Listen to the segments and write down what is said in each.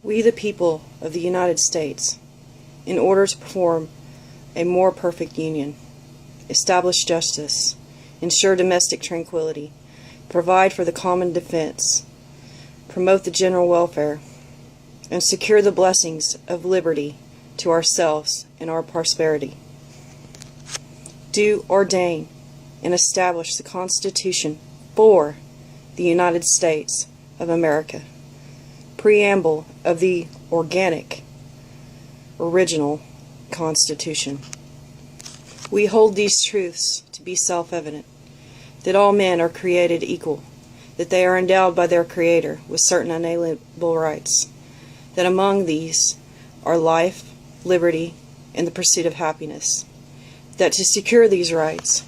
We, the people of the United States, in order to perform a more perfect union, establish justice, ensure domestic tranquility, provide for the common defense, promote the general welfare, and secure the blessings of liberty to ourselves and our prosperity, do ordain and establish the Constitution for the United States of America, preamble of the organic, original Constitution. We hold these truths to be self-evident, that all men are created equal, that they are endowed by their Creator with certain unalienable rights, that among these are life, liberty, and the pursuit of happiness, that to secure these rights,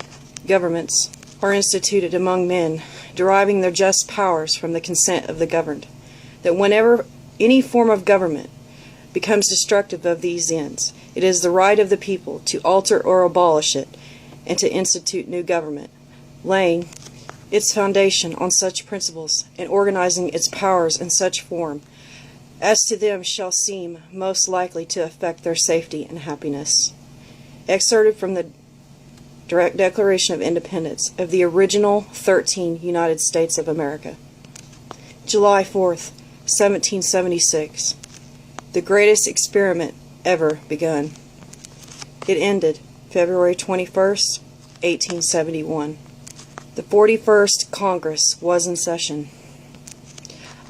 governments are instituted among men, deriving their just powers from the consent of the governed, that whenever any form of government becomes destructive of these ends, it is the right of the people to alter or abolish it and to institute new government, laying its foundation on such principles and organizing its powers in such form as to them shall seem most likely to affect their safety and happiness. Excerpted from the Direct Declaration of Independence of the original 13 United States of America. July 4th, 1776. The greatest experiment ever begun. It ended February 21st, 1871. The 41st Congress was in session.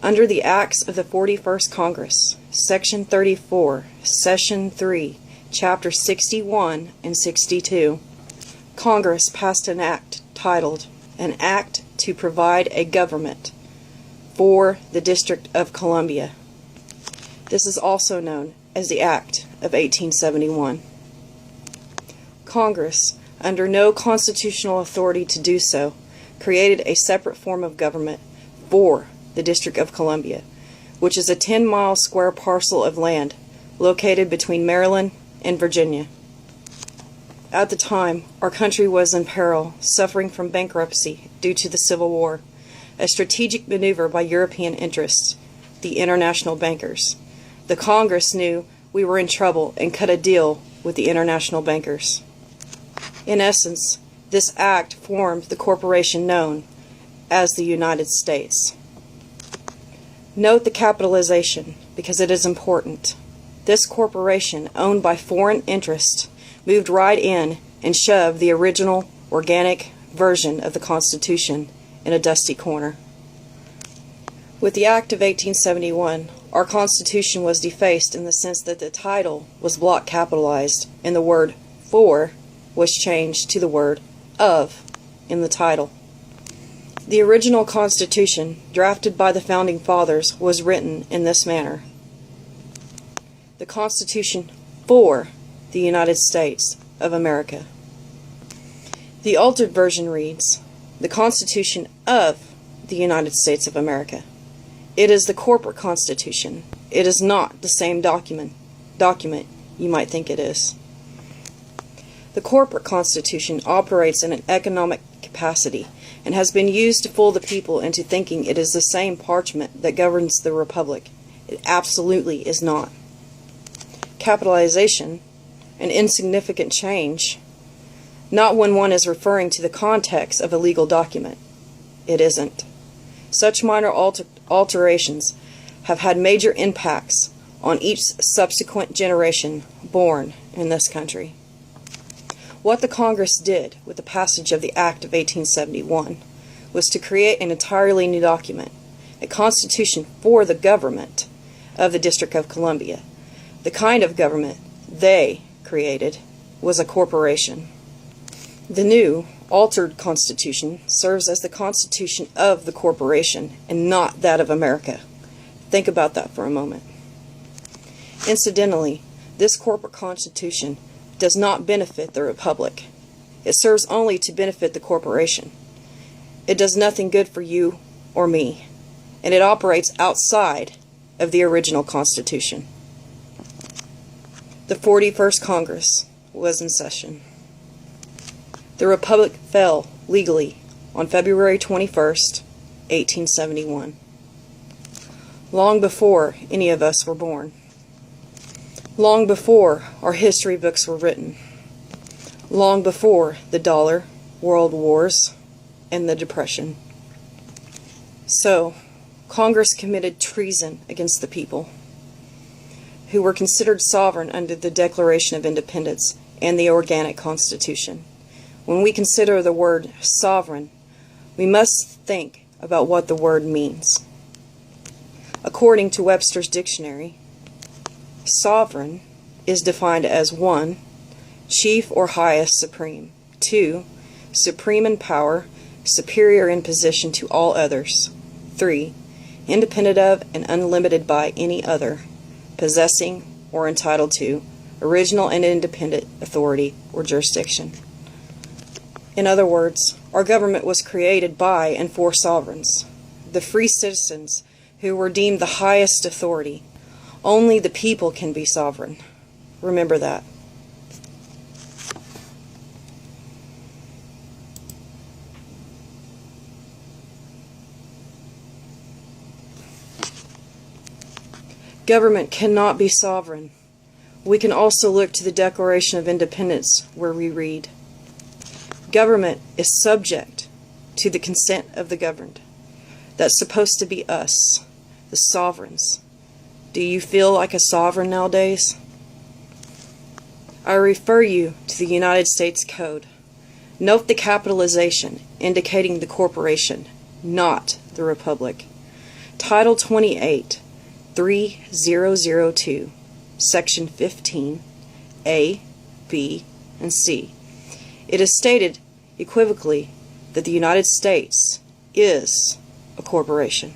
Under the Acts of the 41st Congress, Section 34, Session 3, Chapter 61 and 62, Congress passed an act titled, An Act to Provide a Government for the District of Columbia. This is also known as the Act of 1871. Congress, under no constitutional authority to do so, created a separate form of government for the District of Columbia, which is a 10-mile square parcel of land located between Maryland and Virginia. At the time, our country was in peril, suffering from bankruptcy due to the Civil War, a strategic maneuver by European interests, the international bankers. The Congress knew we were in trouble and cut a deal with the international bankers. In essence, this act formed the corporation known as the United States. Note the capitalization, because it is important. This corporation, owned by foreign interests, moved right in and shoved the original organic version of the Constitution in a dusty corner. With the Act of 1871, our Constitution was defaced in the sense that the title was block capitalized and the word for was changed to the word of in the title. The original Constitution, drafted by the Founding Fathers, was written in this manner. The Constitution for the United States of America. The altered version reads, the Constitution of the United States of America. It is the corporate Constitution. It is not the same document you might think it is. The corporate Constitution operates in an economic capacity and has been used to fool the people into thinking it is the same parchment that governs the Republic. It absolutely is not. Capitalization, an insignificant change, not when one is referring to the context of a legal document. It isn't. Such minor alterations have had major impacts on each subsequent generation born in this country. What the Congress did with the passage of the Act of 1871 was to create an entirely new document, a constitution for the government of the District of Columbia. The kind of government they created was a corporation. The new, altered Constitution serves as the Constitution of the corporation and not that of America. Think about that for a moment. Incidentally, this corporate Constitution does not benefit the Republic. It serves only to benefit the corporation. It does nothing good for you or me, and it operates outside of the original Constitution. The 41st Congress was in session. The Republic fell legally on February 21st, 1871. long before any of us were born, long before our history books were written, long before the dollar, world wars, and the Depression. So, Congress committed treason against the people, who were considered sovereign under the Declaration of Independence and the Organic Constitution. When we consider the word sovereign, we must think about what the word means. According to Webster's Dictionary, sovereign is defined as 1. Chief or highest supreme. 2. Supreme in power, superior in position to all others. 3. Independent of and unlimited by any other, possessing or entitled to original and independent authority or jurisdiction. In other words, our government was created by and for sovereigns, the free citizens who were deemed the highest authority. Only the people can be sovereign. Remember that. Government cannot be sovereign. We can also look to the Declaration of Independence, where we read, "Government is subject to the consent of the governed." That's supposed to be us, the sovereigns. Do you feel like a sovereign nowadays? I refer you to the United States Code. Note the capitalization indicating the corporation, not the republic. Title 28. 3002, Section 15, A, B, and C. It is stated equivocally that the United States is a corporation.